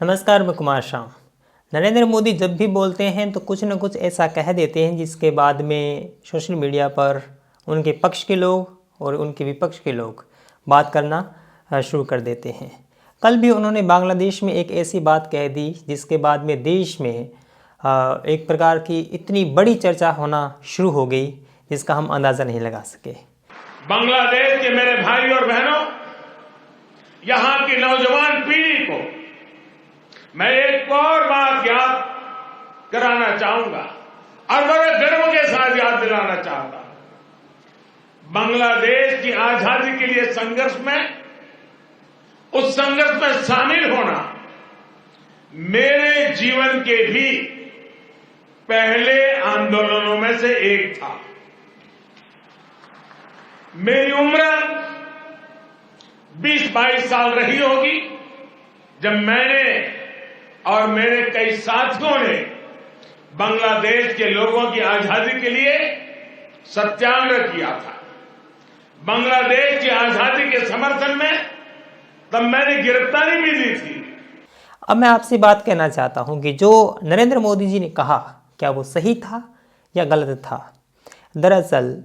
नमस्कार, मैं कुमार शाम। नरेंद्र मोदी जब भी बोलते हैं तो कुछ न कुछ ऐसा कह देते हैं जिसके बाद में सोशल मीडिया पर उनके पक्ष के लोग और उनके विपक्ष के लोग बात करना शुरू कर देते हैं। कल भी उन्होंने बांग्लादेश में एक ऐसी बात कह दी जिसके बाद में देश में एक प्रकार की इतनी बड़ी चर्चा होना शुरू हो गई जिसका हम अंदाज़ा नहीं लगा सके। बांग्लादेश के मेरे भाई और बहनों, यहाँ की नौजवान पीढ़ी को मैं एक और बात याद कराना चाहूंगा और बड़े गर्व के साथ याद दिलाना चाहूंगा। बांग्लादेश की आजादी के लिए संघर्ष में, उस संघर्ष में शामिल होना मेरे जीवन के भी पहले आंदोलनों में से एक था। मेरी उम्र 20-22 साल रही होगी जब मैंने और मेरे कई साथियों ने बांग्लादेश के लोगों की आजादी के लिए सत्याग्रह किया था। बांग्लादेश की आजादी के समर्थन में तब मैंने गिरफ्तारी भी दी थी। अब मैं आपसे बात कहना चाहता हूं कि जो नरेंद्र मोदी जी ने कहा क्या वो सही था या गलत था। दरअसल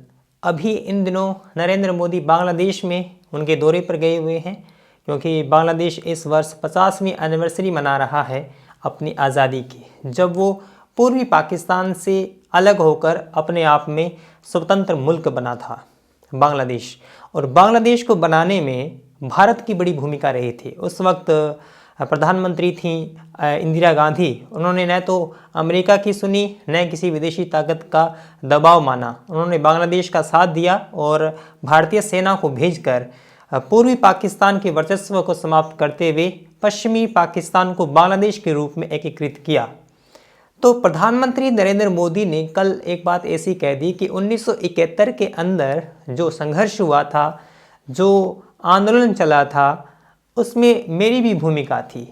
अभी इन दिनों नरेंद्र मोदी बांग्लादेश में उनके दौरे पर गए हुए हैं, क्योंकि बांग्लादेश इस वर्ष 50वीं एनिवर्सरी मना रहा है अपनी आज़ादी की, जब वो पूर्वी पाकिस्तान से अलग होकर अपने आप में स्वतंत्र मुल्क बना था बांग्लादेश। और बांग्लादेश को बनाने में भारत की बड़ी भूमिका रही थी। उस वक्त प्रधानमंत्री थी इंदिरा गांधी। उन्होंने न तो अमेरिका की सुनी न किसी विदेशी ताकत का दबाव माना। उन्होंने बांग्लादेश का साथ दिया और भारतीय सेना को भेजकर पूर्वी पाकिस्तान के वर्चस्व को समाप्त करते हुए पश्चिमी पाकिस्तान को बांग्लादेश के रूप में एकीकृत किया। तो प्रधानमंत्री नरेंद्र मोदी ने कल एक बात ऐसी कह दी कि 1971 के अंदर जो संघर्ष हुआ था, जो आंदोलन चला था, उसमें मेरी भी भूमिका थी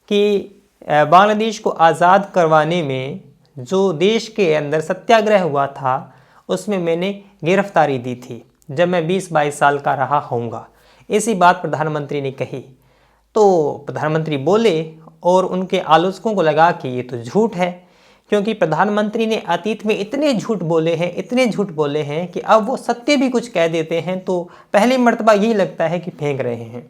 कि बांग्लादेश को आज़ाद करवाने में जो देश के अंदर सत्याग्रह हुआ था उसमें मैंने गिरफ्तारी दी थी जब मैं 20-22 साल का रहा होऊंगा। ऐसी बात प्रधानमंत्री ने कही। तो प्रधानमंत्री बोले और उनके आलोचकों को लगा कि ये तो झूठ है, क्योंकि प्रधानमंत्री ने अतीत में इतने झूठ बोले हैं कि अब वो सत्य भी कुछ कह देते हैं तो पहली मर्तबा यही लगता है कि फेंक रहे हैं,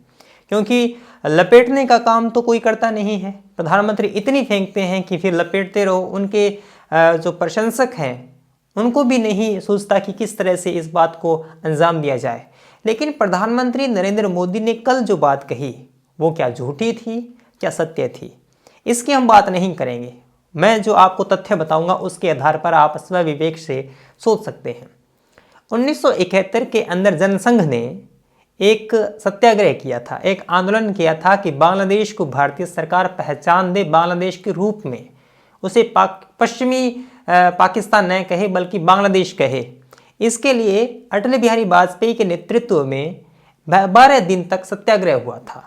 क्योंकि लपेटने का काम तो कोई करता नहीं है। प्रधानमंत्री इतनी फेंकते हैं कि फिर लपेटते रहो। उनके जो प्रशंसक हैं उनको भी नहीं सोचता कि किस तरह से इस बात को अंजाम दिया जाए। लेकिन प्रधानमंत्री नरेंद्र मोदी ने कल जो बात कही वो क्या झूठी थी क्या सत्य थी, इसकी हम बात नहीं करेंगे। मैं जो आपको तथ्य बताऊंगा उसके आधार पर आप स्वविवेक से सोच सकते हैं। 1971 के अंदर जनसंघ ने एक सत्याग्रह किया था, एक आंदोलन किया था कि बांग्लादेश को भारतीय सरकार पहचान दे, बांग्लादेश के रूप में उसे पश्चिमी पाकिस्तान न कहे बल्कि बांग्लादेश कहे। इसके लिए अटल बिहारी वाजपेयी के नेतृत्व में 12 दिन तक सत्याग्रह हुआ था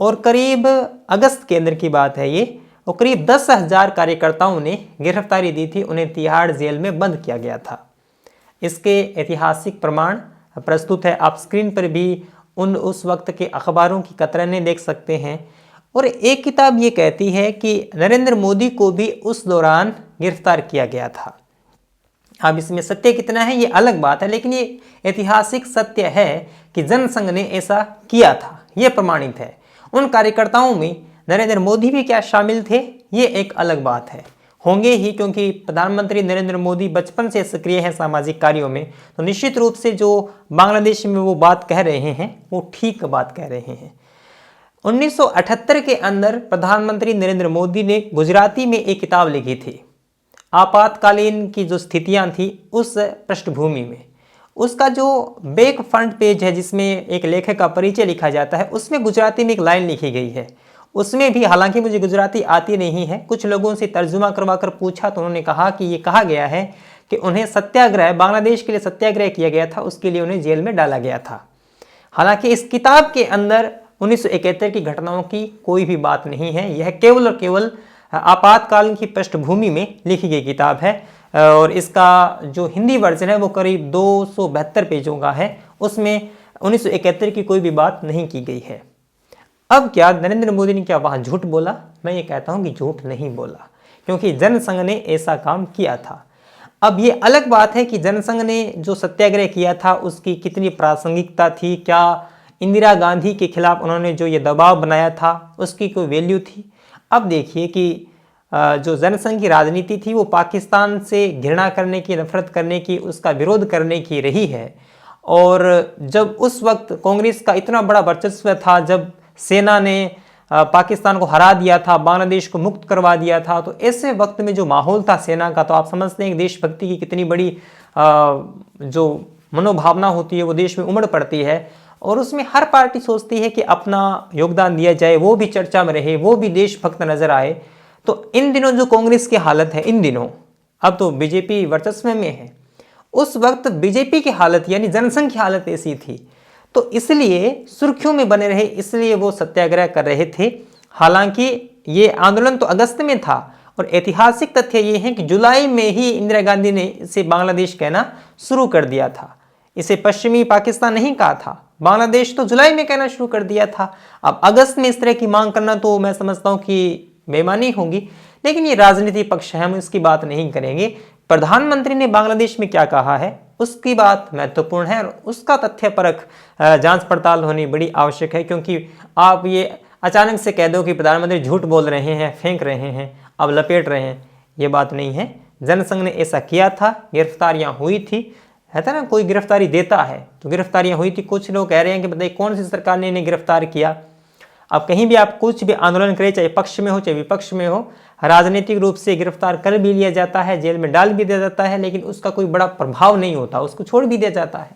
और करीब अगस्त के अंदर की बात है ये, और करीब 10,000 कार्यकर्ताओं ने गिरफ्तारी दी थी। उन्हें तिहाड़ जेल में बंद किया गया था। इसके ऐतिहासिक प्रमाण प्रस्तुत है, आप स्क्रीन पर भी उस वक्त के अखबारों की कतरनें देख सकते हैं। और एक किताब ये कहती है कि नरेंद्र मोदी को भी उस दौरान गिरफ्तार किया गया था। अब इसमें सत्य कितना है ये अलग बात है, लेकिन ये ऐतिहासिक सत्य है कि जनसंघ ने ऐसा किया था, ये प्रमाणित है। उन कार्यकर्ताओं में नरेंद्र मोदी भी क्या शामिल थे ये एक अलग बात है, होंगे ही, क्योंकि प्रधानमंत्री नरेंद्र मोदी बचपन से सक्रिय हैं सामाजिक कार्यों में। तो निश्चित रूप से जो बांग्लादेश में वो बात कह रहे हैं वो ठीक बात कह रहे हैं। 1978 के अंदर प्रधानमंत्री नरेंद्र मोदी ने गुजराती में एक किताब लिखी थी, आपातकालीन की जो स्थितियां थी उस पृष्ठभूमि में। उसका जो बैक फ्रंट पेज है जिसमें एक लेखक का परिचय लिखा जाता है, उसमें गुजराती में एक लाइन लिखी गई है। उसमें भी, हालांकि मुझे गुजराती आती नहीं है, कुछ लोगों से तर्जुमा करवा कर पूछा तो उन्होंने कहा कि ये कहा गया है कि उन्हें सत्याग्रह, बांग्लादेश के लिए सत्याग्रह किया गया था, उसके लिए उन्हें जेल में डाला गया था। हालांकि इस किताब के अंदर 1971 की घटनाओं की कोई भी बात नहीं है। यह केवल और केवल आपातकाल की पृष्ठभूमि में लिखी गई किताब है और इसका जो हिंदी वर्जन है वो करीब 272 पेजों का है। उसमें 1971 की कोई भी बात नहीं की गई है। अब क्या नरेंद्र मोदी ने क्या वहाँ झूठ बोला? मैं ये कहता हूँ कि झूठ नहीं बोला, क्योंकि जनसंघ ने ऐसा काम किया था। अब ये अलग बात है कि जनसंघ ने जो सत्याग्रह किया था उसकी कितनी प्रासंगिकता थी, क्या इंदिरा गांधी के खिलाफ उन्होंने जो ये दबाव बनाया था उसकी कोई वैल्यू थी। अब देखिए कि जो जनसंघ की राजनीति थी वो पाकिस्तान से घृणा करने की, नफरत करने की, उसका विरोध करने की रही है। और जब उस वक्त कांग्रेस का इतना बड़ा वर्चस्व था, जब सेना ने पाकिस्तान को हरा दिया था, बांग्लादेश को मुक्त करवा दिया था, तो ऐसे वक्त में जो माहौल था सेना का, तो आप समझते हैं कि देशभक्ति की कितनी बड़ी जो मनोभावना होती है वो देश में उमड़ पड़ती है। और उसमें हर पार्टी सोचती है कि अपना योगदान दिया जाए, वो भी चर्चा में रहे, वो भी देशभक्त नजर आए। तो इन दिनों जो कांग्रेस की हालत है, इन दिनों अब तो बीजेपी वर्चस्व में है, उस वक्त बीजेपी की हालत यानी जनसंघ की हालत ऐसी थी, तो इसलिए सुर्खियों में बने रहे, इसलिए वो सत्याग्रह कर रहे थे। हालांकि ये आंदोलन तो अगस्त में था, और ऐतिहासिक तथ्य ये है कि जुलाई में ही इंदिरा गांधी ने इसे बांग्लादेश कहना शुरू कर दिया था। इसे पश्चिमी पाकिस्तान नहीं कहा था, बांग्लादेश तो जुलाई में कहना शुरू कर दिया था। अब अगस्त में इस तरह की मांग करना तो मैं समझता हूँ कि बेईमानी होगी, लेकिन ये राजनीति पक्ष है, हम इसकी बात नहीं करेंगे। प्रधानमंत्री ने बांग्लादेश में क्या कहा है उसकी बात महत्वपूर्ण है, और उसका तथ्यपरक जांच पड़ताल होनी बड़ी आवश्यक है, क्योंकि आप ये अचानक से कह दो कि प्रधानमंत्री झूठ बोल रहे हैं, फेंक रहे हैं, अब लपेट रहे हैं, ये बात नहीं है। जनसंघ ने ऐसा किया था, गिरफ्तारियां हुई थी, है ना, कोई गिरफ्तारी देता है तो गिरफ्तारियां हुई थी। कुछ लोग कह रहे हैं कि बताइए कौन सी सरकार ने इन्हें गिरफ्तार किया। अब कहीं भी आप कुछ भी आंदोलन करें, चाहे पक्ष में हो चाहे विपक्ष में हो, राजनीतिक रूप से गिरफ्तार कर भी लिया जाता है, जेल में डाल भी दिया जाता है, लेकिन उसका कोई बड़ा प्रभाव नहीं होता, उसको छोड़ भी दिया जाता है।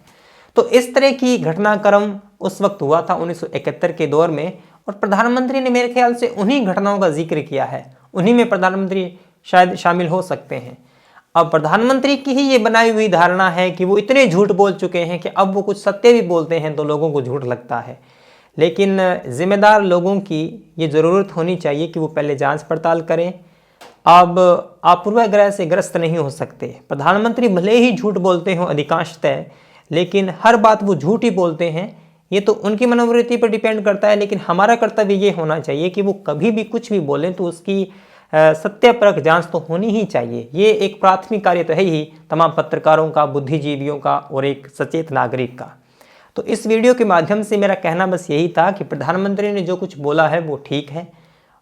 तो इस तरह की घटनाक्रम उस वक्त हुआ था 1971 के दौर में, और प्रधानमंत्री ने मेरे ख्याल से उन्हीं घटनाओं का जिक्र किया है, उन्हीं में प्रधानमंत्री शायद शामिल हो सकते हैं। अब प्रधानमंत्री की ही ये बनाई हुई धारणा है कि वो इतने झूठ बोल चुके हैं कि अब वो कुछ सत्य भी बोलते हैं तो लोगों को झूठ लगता है। लेकिन जिम्मेदार लोगों की ये ज़रूरत होनी चाहिए कि वो पहले जांच पड़ताल करें। अब आप पूर्वाग्रह से ग्रस्त नहीं हो सकते। प्रधानमंत्री भले ही झूठ बोलते हों अधिकांशतः, लेकिन हर बात वो झूठ ही बोलते हैं, ये तो उनकी मनोवृत्ति पर डिपेंड करता है। लेकिन हमारा कर्तव्य ये होना चाहिए कि वो कभी भी कुछ भी बोलें तो उसकी सत्यपरक जांच तो होनी ही चाहिए। ये एक प्राथमिक कार्य तो है ही तमाम पत्रकारों का, बुद्धिजीवियों का और एक सचेत नागरिक का। तो इस वीडियो के माध्यम से मेरा कहना बस यही था कि प्रधानमंत्री ने जो कुछ बोला है वो ठीक है।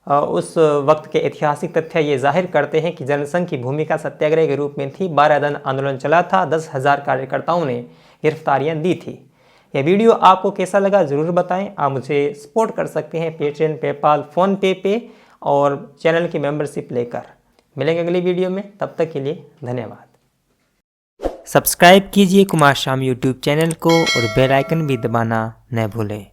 उस वक्त के ऐतिहासिक तथ्य ये जाहिर करते हैं कि जनसंघ की भूमिका सत्याग्रह के रूप में थी। 12 दिन आंदोलन चला था, 10,000 कार्यकर्ताओं ने गिरफ्तारियां दी थी। यह वीडियो आपको कैसा लगा ज़रूर बताएं। आप मुझे सपोर्ट कर सकते हैं पेटीएम, पेपाल, फ़ोनपे पे और चैनल की मेंबरशिप लेकर। मिलेंगे अगली वीडियो में, तब तक के लिए धन्यवाद। सब्सक्राइब कीजिए कुमार शाम यूट्यूब चैनल को और बेल आइकन भी दबाना न भूलें।